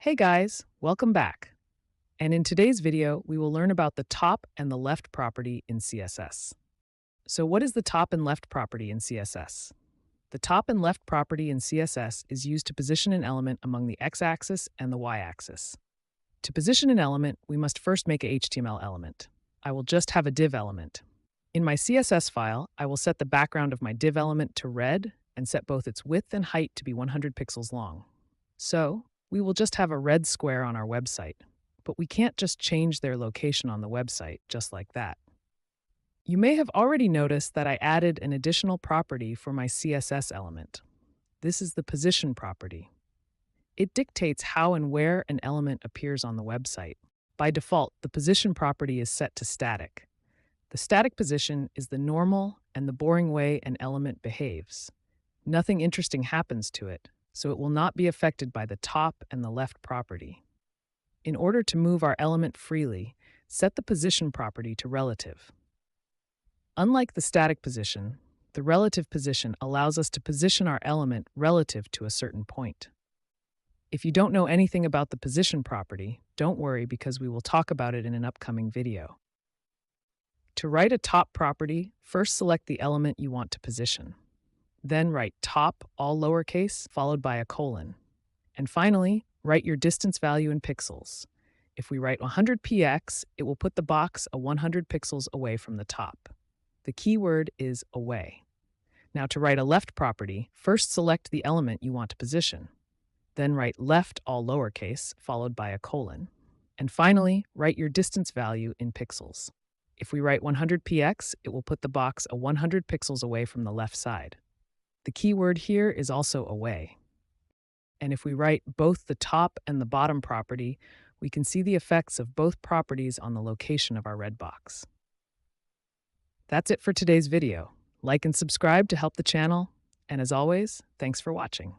Hey guys, welcome back. And in today's video, we will learn about the top and the left property in CSS. So what is the top and left property in CSS? The top and left property in CSS is used to position an element among the x-axis and the y-axis. To position an element, we must first make a HTML element. I will just have a div element. In my CSS file, I will set the background of my div element to red and set both its width and height to be 100 pixels long. So, we will just have a red square on our website, but we can't just change their location on the website just like that. You may have already noticed that I added an additional property for my CSS element. This is the position property. It dictates how and where an element appears on the website. By default, the position property is set to static. The static position is the normal and the boring way an element behaves. Nothing interesting happens to it, so it will not be affected by the top and the left property. In order to move our element freely, set the position property to relative. Unlike the static position, the relative position allows us to position our element relative to a certain point. If you don't know anything about the position property, don't worry because we will talk about it in an upcoming video. To write a top property, first select the element you want to position. Then write top, all lowercase, followed by a colon. And finally, write your distance value in pixels. If we write 100px, it will put the box 100 pixels away from the top. The keyword is away. Now to write a left property, first select the element you want to position. Then write left, all lowercase, followed by a colon. And finally, write your distance value in pixels. If we write 100px, it will put the box 100 pixels away from the left side. The keyword here is also away. And if we write both the top and the bottom property, we can see the effects of both properties on the location of our red box. That's it for today's video. Like and subscribe to help the channel. And as always, thanks for watching.